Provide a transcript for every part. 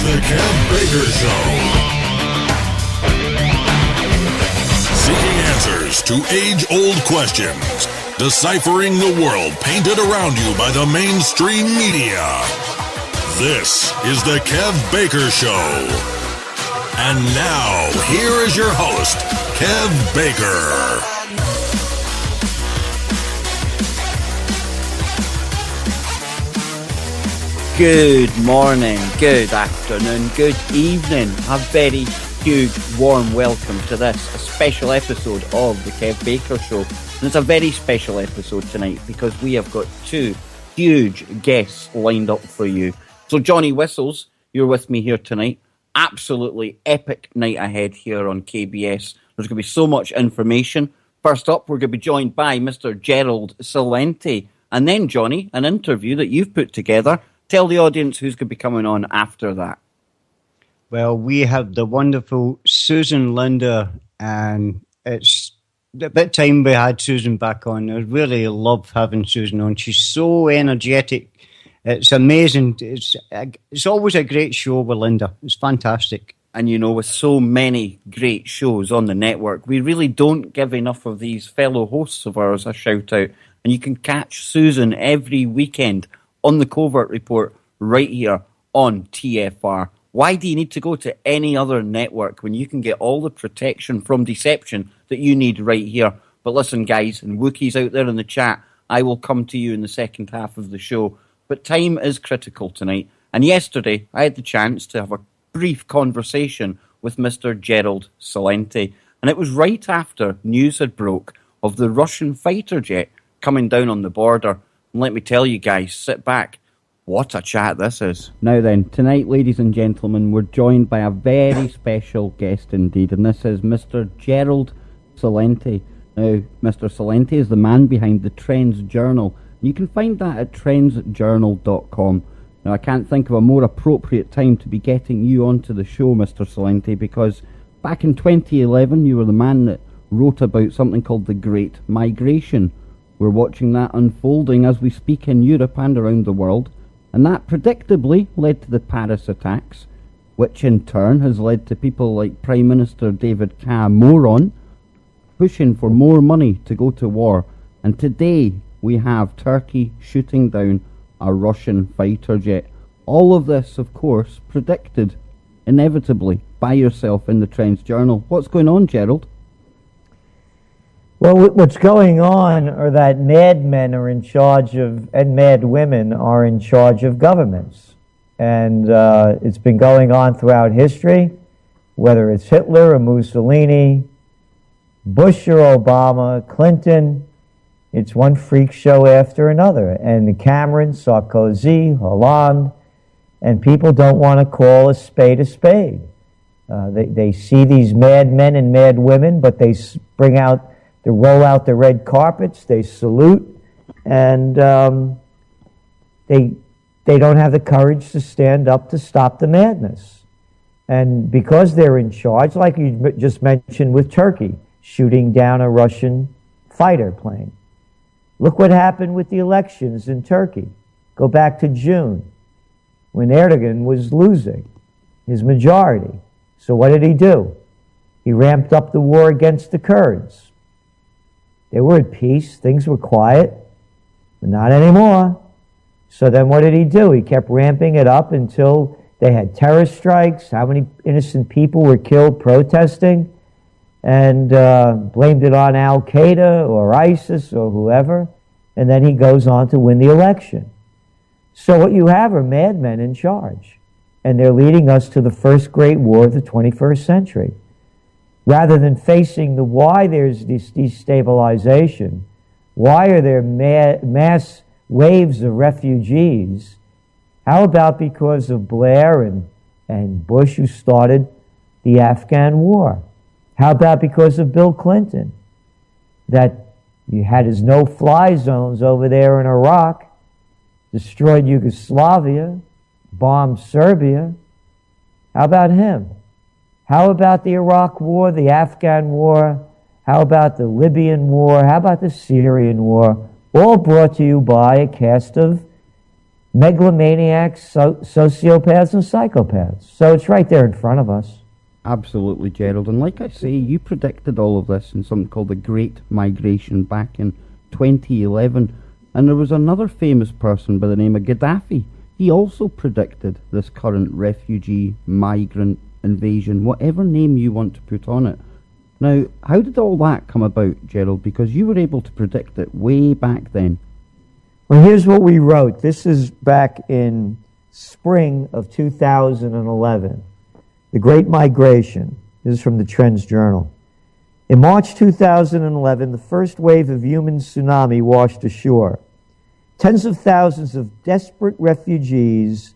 The Kev Baker Show. Seeking answers to age-old questions. Deciphering the world painted around you by the mainstream media. This is The Kev Baker Show. And now, here is your host, Kev Baker. Good morning, good afternoon, good evening. A very huge warm welcome to this, a special episode of The Kev Baker Show. And it's a very special episode tonight because we have got two huge guests lined up for you. So Johnny Whistles, you're with me here tonight. Absolutely epic night ahead here on KBS. There's going to be so much information. First up, we're going to be joined by Mr. Gerald Celente. And then, Johnny, an interview that you've put together. Tell the audience who's going to be coming on after that. Well, we have the wonderful Susan Linder, and it's about time we had Susan back on. I really love having Susan on. She's so energetic. It's amazing. It's always a great show with Linda. It's fantastic. And, you know, with so many great shows on the network, we really don't give enough of these fellow hosts of ours a shout-out. And you can catch Susan every weekend on the Covert Report right here on TFR. Why do you need to go to any other network when you can get all the protection from deception that you need right here? But listen, guys, and Wookiees out there in the chat, I will come to you in the second half of the show. But time is critical tonight. And yesterday, I had the chance to have a brief conversation with Mr. Gerald Celente. And it was right after news had broke of the Russian fighter jet coming down on the border. And let me tell you guys, sit back. What a chat this is. Now then, tonight, ladies and gentlemen, we're joined by a very special guest indeed, and this is Mr. Gerald Celente. Now, Mr. Celente is the man behind the Trends Journal. You can find that at trendsjournal.com. Now, I can't think of a more appropriate time to be getting you onto the show, Mr. Celente, because back in 2011, you were the man that wrote about something called the Great Migration. We're watching that unfolding as we speak in Europe and around the world, and that predictably led to the Paris attacks, which in turn has led to people like Prime Minister David Cameron pushing for more money to go to war. And today we have Turkey shooting down a Russian fighter jet. All of this, of course, predicted inevitably by yourself in the Trends Journal. What's going on, Gerald? Well, what's going on are that madmen are in charge of, and mad women are in charge of governments. And it's been going on throughout history, whether it's Hitler or Mussolini, Bush or Obama, Clinton. It's one freak show after another. And Cameron, Sarkozy, Hollande, and people don't want to call a spade a spade. They see these mad men and mad women, but they roll out the red carpets, they salute, and they don't have the courage to stand up to stop the madness. And because they're in charge, like you just mentioned with Turkey, shooting down a Russian fighter plane. Look what happened with the elections in Turkey. Go back to June, when Erdogan was losing his majority. So what did he do? He ramped up the war against the Kurds. They were at peace. Things were quiet. But not anymore. So then what did he do? He kept ramping it up until they had terror strikes. How many innocent people were killed protesting? And blamed it on Al-Qaeda or ISIS or whoever. And then he goes on to win the election. So what you have are madmen in charge. And they're leading us to the first great war of the 21st century. Rather than facing the why there's this destabilization, why are there mass waves of refugees? How about because of Blair and Bush, who started the Afghan war? How about because of Bill Clinton, that you had his no-fly zones over there in Iraq, destroyed Yugoslavia, bombed Serbia? How about him? How about the Iraq War, the Afghan War? How about the Libyan War? How about the Syrian War? All brought to you by a cast of megalomaniacs, sociopaths, and psychopaths. So it's right there in front of us. Absolutely, Gerald. And like I say, you predicted all of this in something called the Great Migration back in 2011. And there was another famous person by the name of Gaddafi. He also predicted this current refugee, migrant invasion, whatever name you want to put on it. Now, how did all that come about, Gerald? Because you were able to predict it way back then. Well, here's what we wrote. This is back in spring of 2011. The Great Migration. This is from the Trends Journal. In March 2011, the first wave of human tsunami washed ashore. Tens of thousands of desperate refugees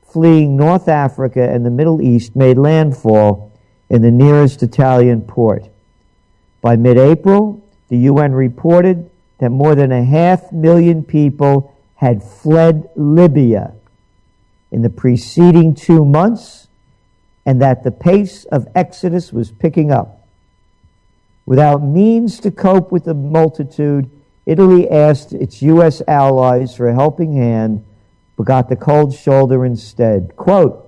fleeing North Africa and the Middle East made landfall in the nearest Italian port. By mid-April, the UN reported that more than 500,000 people had fled Libya in the preceding 2 months, and that the pace of exodus was picking up. Without means to cope with the multitude, Italy asked its U.S. allies for a helping hand, but got the cold shoulder instead. Quote,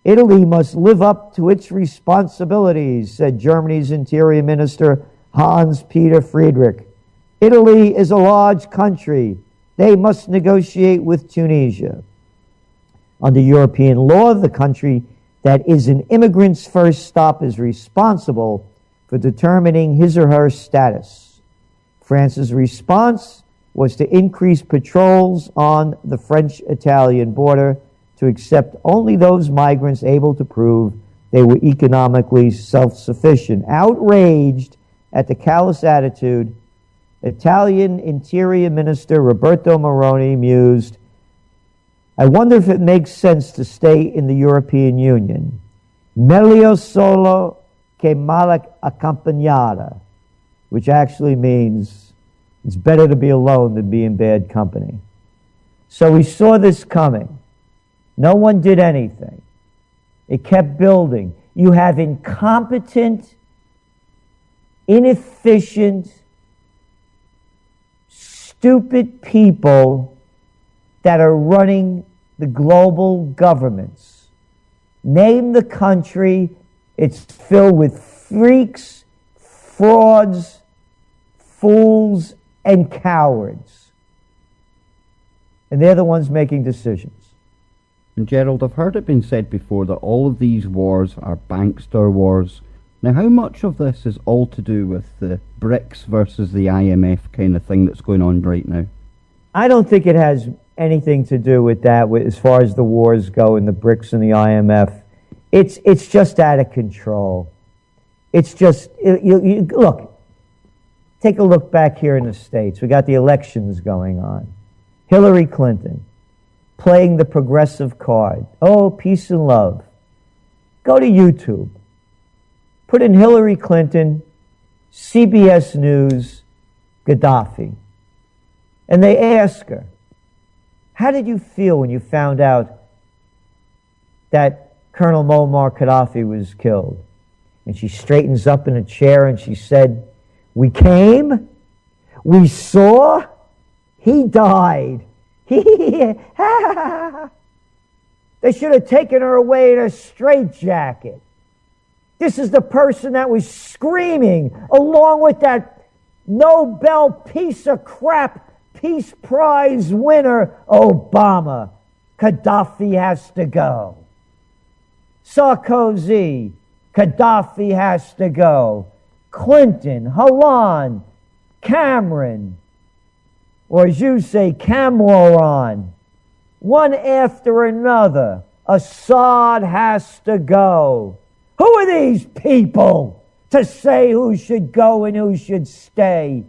Italy must live up to its responsibilities, said Germany's Interior Minister Hans-Peter Friedrich. Italy is a large country. They must negotiate with Tunisia. Under European law, the country that is an immigrant's first stop is responsible for determining his or her status. France's response was to increase patrols on the French-Italian border to accept only those migrants able to prove they were economically self-sufficient. Outraged at the callous attitude, Italian Interior Minister Roberto Maroni mused, I wonder if it makes sense to stay in the European Union. Meglio solo che male accompagnata, which actually means it's better to be alone than be in bad company. So we saw this coming. No one did anything. It kept building. You have incompetent, inefficient, stupid people that are running the global governments. Name the country, it's filled with freaks, frauds, fools, and cowards. And they're the ones making decisions. And Gerald, I've heard it been said before that all of these wars are bankster wars. Now, how much of this is all to do with the BRICS versus the IMF kind of thing that's going on right now? I don't think it has anything to do with that as far as the wars go in the BRICS and the IMF. It's just out of control. It's just, look, take a look back here in the States. We got the elections going on. Hillary Clinton playing the progressive card. Oh, peace and love. Go to YouTube. Put in Hillary Clinton, CBS News, Gaddafi. And they ask her, how did you feel when you found out that Colonel Muammar Gaddafi was killed? And she straightens up in a chair and she said, we came, we saw, he died. They should have taken her away in a straitjacket. This is the person that was screaming along with that Nobel piece of crap Peace Prize winner, Obama. Gaddafi has to go. Sarkozy, Gaddafi has to go. Clinton, Hollande, Cameron, or as you say, Cameron. One after another. Assad has to go. Who are these people to say who should go and who should stay?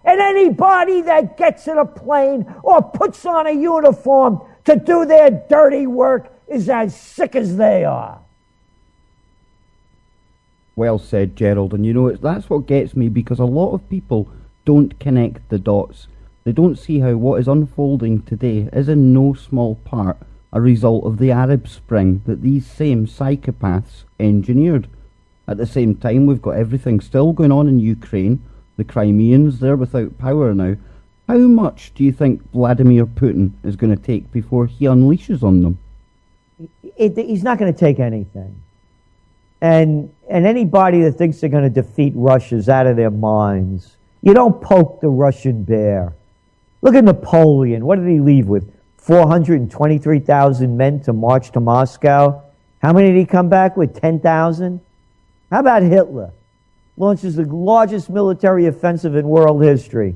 And anybody that gets in a plane or puts on a uniform to do their dirty work is as sick as they are. Well said, Gerald. And you know, that's what gets me, because a lot of people don't connect the dots. They don't see how what is unfolding today is in no small part a result of the Arab Spring that these same psychopaths engineered. At the same time, we've got everything still going on in Ukraine. The Crimeans, they're without power now. How much do you think Vladimir Putin is going to take before he unleashes on them? He's not going to take anything. And anybody that thinks they're going to defeat Russia is out of their minds. You don't poke the Russian bear. Look at Napoleon. What did he leave with? 423,000 men to march to Moscow. How many did he come back with? 10,000? How about Hitler? Launches the largest military offensive in world history.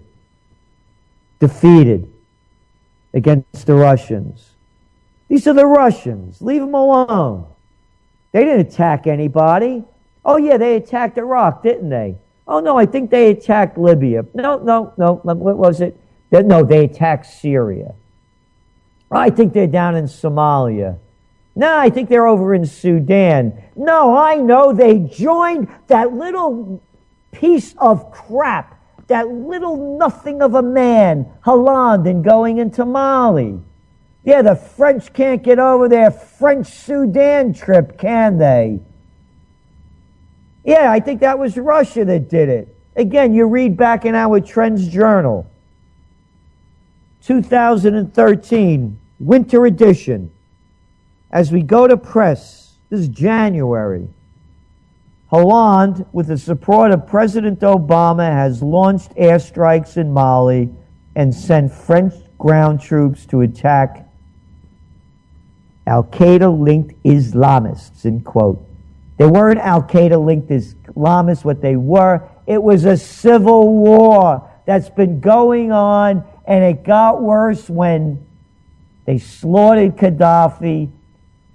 Defeated against the Russians. These are the Russians. Leave them alone. They didn't attack anybody. Oh, yeah, they attacked Iraq, didn't they? Oh, no, I think they attacked Libya. No. What was it? No, they attacked Syria. I think they're down in Somalia. No, I think they're over in Sudan. No, I know they joined that little piece of crap, that little nothing of a man, Hollande, in going into Mali. Yeah, the French can't get over their French Sudan trip, can they? Yeah, I think that was Russia that did it. Again, you read back in our Trends Journal, 2013, winter edition. As we go to press, this is January, Hollande, with the support of President Obama, has launched airstrikes in Mali and sent French ground troops to attack Al-Qaeda-linked Islamists, end quote. They weren't Al-Qaeda-linked Islamists. What they were, it was a civil war that's been going on, and it got worse when they slaughtered Gaddafi.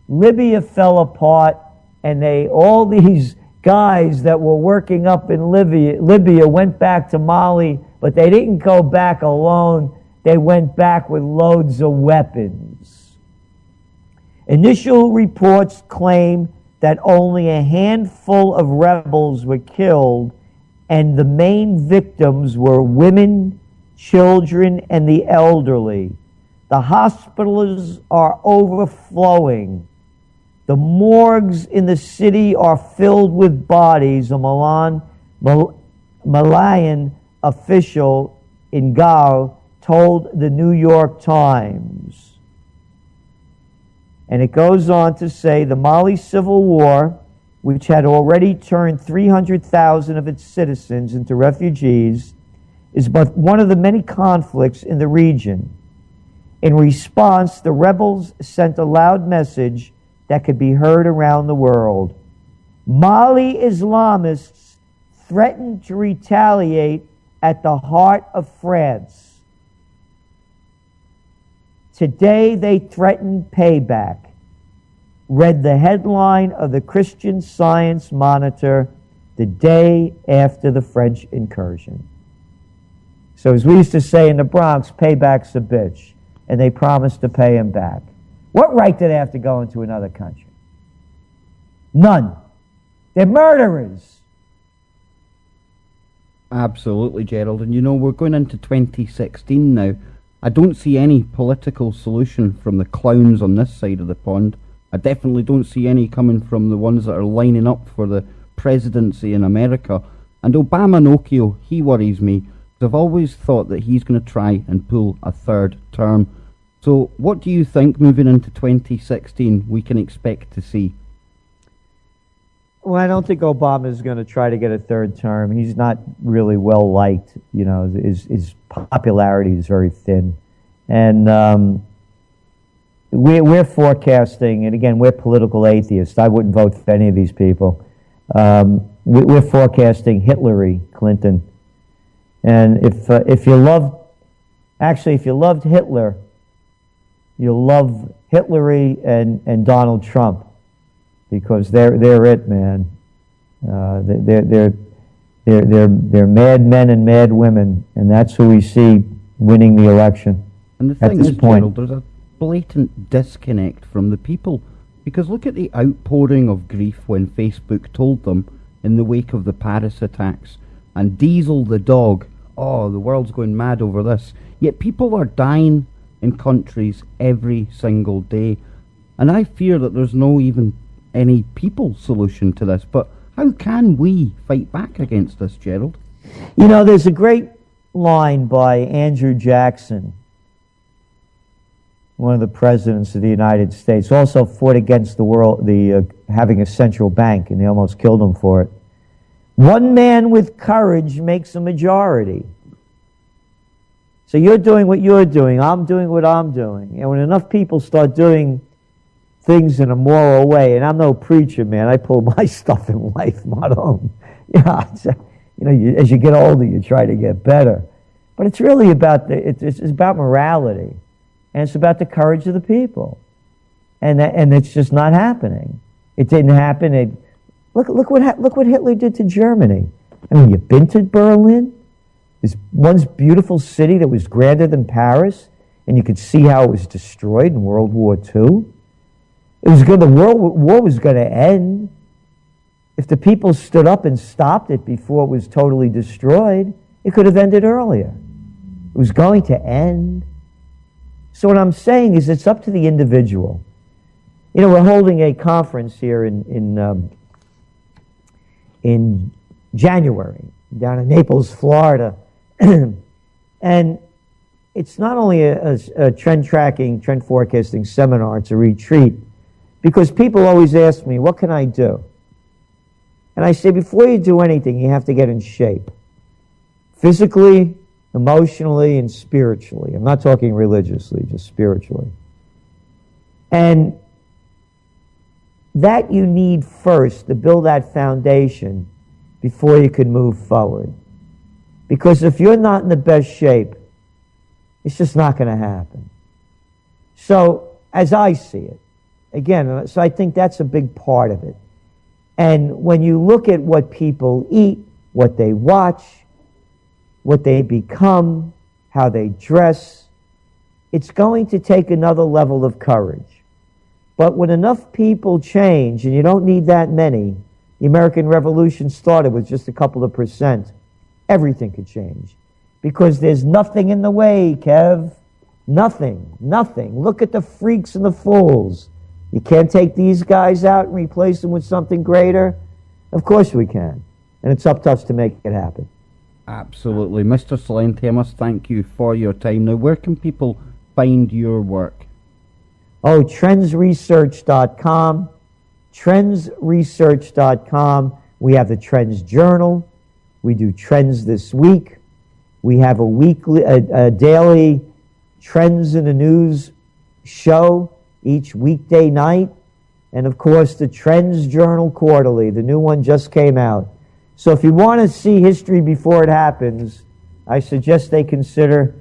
Libya fell apart, and all these guys that were working up in Libya went back to Mali, but they didn't go back alone. They went back with loads of weapons. Initial reports claim that only a handful of rebels were killed, and the main victims were women, children, and the elderly. The hospitals are overflowing. The morgues in the city are filled with bodies, a Malian official in Gao told the New York Times. And it goes on to say the Mali Civil War, which had already turned 300,000 of its citizens into refugees, is but one of the many conflicts in the region. In response, the rebels sent a loud message that could be heard around the world. Mali Islamists threatened to retaliate at the heart of France. Today they threaten payback, read the headline of the Christian Science Monitor the day after the French incursion. So as we used to say in the Bronx, payback's a bitch, and they promised to pay him back. What right do they have to go into another country? None. They're murderers. Absolutely, Gerald. And we're going into 2016 now. I don't see any political solution from the clowns on this side of the pond. I definitely don't see any coming from the ones that are lining up for the presidency in America. And Obama Nokio, he worries me, because I've always thought that he's going to try and pull a third term. So what do you think moving into 2016 we can expect to see? Well, I don't think Obama is going to try to get a third term. He's not really well liked. His popularity is very thin. And we're forecasting, and again, we're political atheists. I wouldn't vote for any of these people. We're forecasting Hillary Clinton. And if you loved Hitler, you'll love Hillary and Donald Trump, because they're it, man. They're mad men and mad women, and that's who we see winning the election. And the thing is, Gerald, there's a blatant disconnect from the people, because look at the outpouring of grief when Facebook told them in the wake of the Paris attacks, and Diesel the dog, oh, the world's going mad over this. Yet people are dying in countries every single day, and I fear that there's no even any people solution to this. But how can we fight back against this, Gerald? There's a great line by Andrew Jackson, one of the presidents of the United States, also fought against having a central bank, and they almost killed him for it. One man with courage makes a majority. So you're doing what you're doing, I'm doing what I'm doing. And when enough people start doing things in a moral way, and I'm no preacher, man, I pull my stuff in life, not own. Yeah, as you get older, you try to get better. But it's really about it's about morality, and it's about the courage of the people, and it's just not happening. It didn't happen. Look what Hitler did to Germany. I mean, you've been to Berlin, this once beautiful city that was grander than Paris, and you could see how it was destroyed in World War II. The World War was going to end. If the people stood up and stopped it before it was totally destroyed, it could have ended earlier. It was going to end. So what I'm saying is it's up to the individual. We're holding a conference here in January down in Naples, Florida. And it's not only a trend tracking, trend forecasting seminar, it's a retreat. Because people always ask me, what can I do? And I say, before you do anything, you have to get in shape. Physically, emotionally, and spiritually. I'm not talking religiously, just spiritually. And that you need first to build that foundation before you can move forward. Because if you're not in the best shape, it's just not going to happen. So, as I see it, again, so I think that's a big part of it. And when you look at what people eat, what they watch, what they become, how they dress, it's going to take another level of courage. But when enough people change, and you don't need that many, the American Revolution started with just a couple of percent, everything could change. Because there's nothing in the way, Kev. Nothing. Look at the freaks and the fools. You can't take these guys out and replace them with something greater? Of course we can. And it's up to us to make it happen. Absolutely. Mr. Celente, I must thank you for your time. Now, where can people find your work? Oh, trendsresearch.com. Trendsresearch.com. We have the Trends Journal. We do Trends This Week. We have a daily Trends in the News show each weekday night. And of course, the Trends Journal Quarterly. The new one just came out. So if you want to see history before it happens, I suggest they consider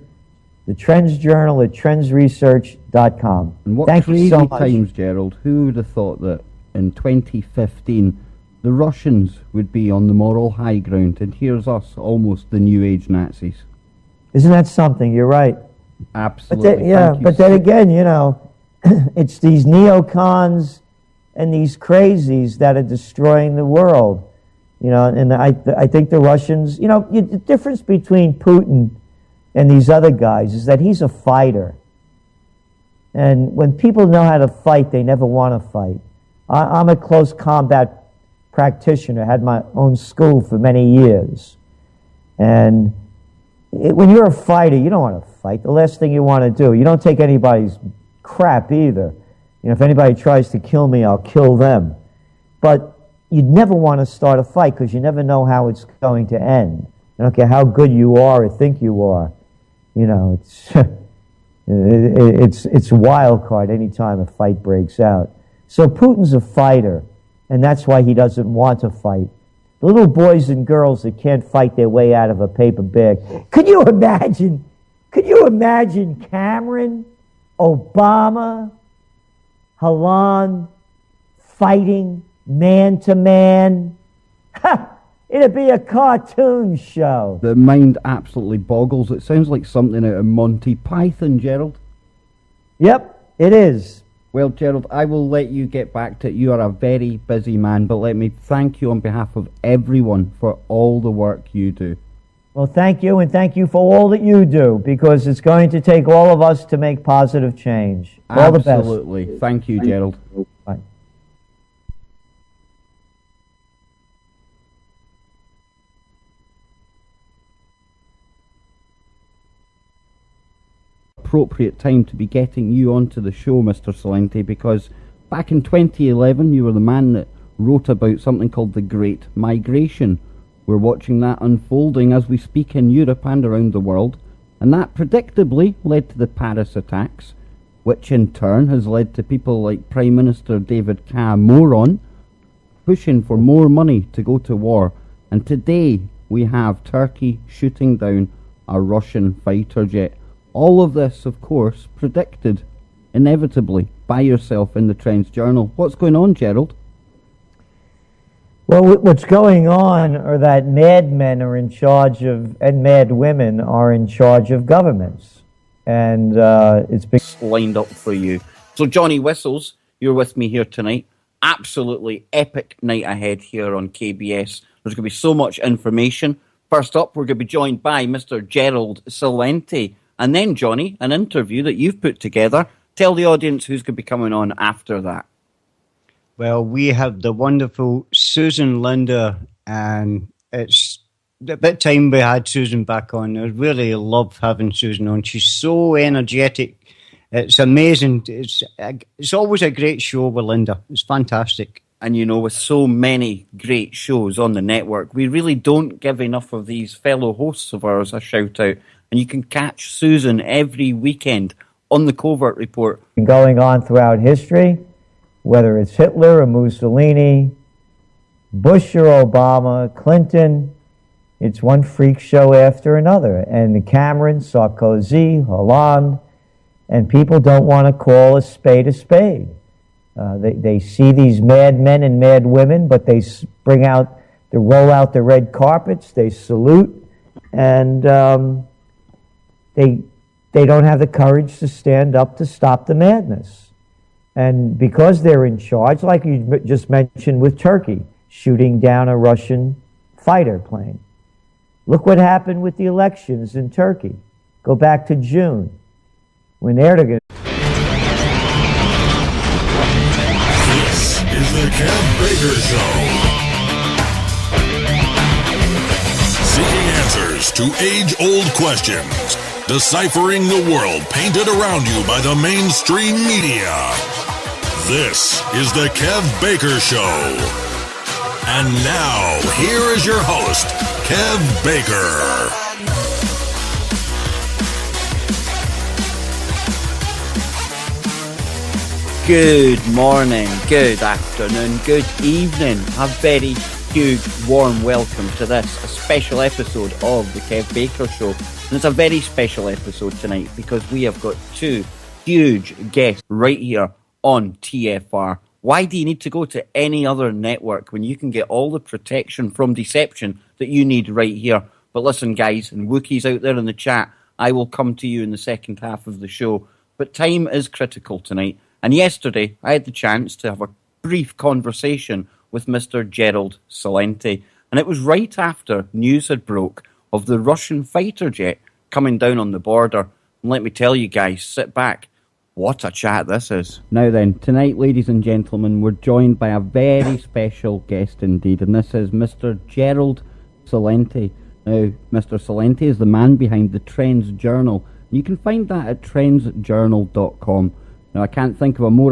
the Trends Journal at trendsresearch.com. And what Thank you so much. times, Gerald, who would have thought that in 2015 the Russians would be on the moral high ground, and here's us, almost the New Age Nazis. Isn't that something? You're right. Absolutely. But then again, it's these neocons and these crazies that are destroying the world. And I think the Russians, the difference between Putin and these other guys is that he's a fighter. And when people know how to fight, they never want to fight. I'm a close combat practitioner, had my own school for many years. And when you're a fighter, you don't want to fight. The last thing you want to do, you don't take anybody's crap either. If anybody tries to kill me, I'll kill them. But you'd never want to start a fight because you never know how it's going to end. I don't care how good you are or think you are. It's a wild card anytime a fight breaks out. So Putin's a fighter, and that's why he doesn't want to fight. The little boys and girls that can't fight their way out of a paper bag. Could you imagine Cameron, Obama, Hollande fighting man to man? It'd be a cartoon show. The mind absolutely boggles. It sounds like something out of Monty Python, Gerald. Yep, it is. Well, Gerald, I will let you get back to it. You are a very busy man, but let me thank you on behalf of everyone for all the work you do. Well, thank you, and thank you for all that you do, because it's going to take all of us to make positive change. All the best. Absolutely. Thank you, Gerald. Bye. appropriate time to be getting you onto the show, Mr. Celente, because back in 2011 you were the man that wrote about something called the Great Migration. We're watching that unfolding as we speak in Europe and around the world, and that predictably led to the Paris attacks, which in turn has led to people like Prime Minister David Cameron pushing for more money to go to war. And today we have Turkey shooting down a Russian fighter jet. All of this, of course, predicted inevitably by yourself in the Trends Journal. What's going on, Gerald? Well, what's going on are that madmen are in charge of, and mad women are in charge of governments. And it's been lined up for you. So, Johnny Whistles, you're with me here tonight. Absolutely epic night ahead here on KBS. There's going to be so much information. First up, we're going to be joined by Mr. Gerald Celente. And then, Johnny, an interview that you've put together. Tell the audience who's going to be coming on after that. Well, we have the wonderful Susan Linder, and it's about time we had Susan back on. I really love having Susan on. She's so energetic. It's amazing. It's always a great show with Linda. It's fantastic. And, you know, with so many great shows on the network, we really don't give enough of these fellow hosts of ours a shout out. And you can catch Susan every weekend on the Covert Report. Going on throughout history, whether it's Hitler or Mussolini, Bush or Obama, Clinton, it's one freak show after another. And Cameron, Sarkozy, Hollande, and people don't want to call a spade a spade. They see these mad men and mad women, but they roll out the red carpets, they salute, and they don't have the courage to stand up to stop the madness. And because they're in charge, like you just mentioned with Turkey, shooting down a Russian fighter plane. Look what happened with the elections in Turkey. Go back to June, when Erdogan... This is the Kev Baker Show. Seeking answers to age-old questions. Deciphering the world painted around you by the mainstream media. This is the Kev Baker Show. And now, here is your host, Kev Baker. Good morning, good afternoon, good evening. A very huge warm welcome to this, a special episode of the Kev Baker Show. And it's a very special episode tonight because we have got two huge guests right here on TFR. Why do you need to go to any other network when you can get all the protection from deception that you need right here? But listen, guys, and Wookiees out there in the chat, I will come to you in the second half of the show. But time is critical tonight. And yesterday, I had the chance to have a brief conversation with Mr. Gerald Celente. And it was right after news had broke of the Russian fighter jet coming down on the border. And let me tell you guys, sit back. What a chat this is. Now then, tonight, ladies and gentlemen, we're joined by a very special guest indeed. And this is Mr. Gerald Celente. Now, Mr. Celente is the man behind the Trends Journal. You can find that at trendsjournal.com. Now, I can't think of a more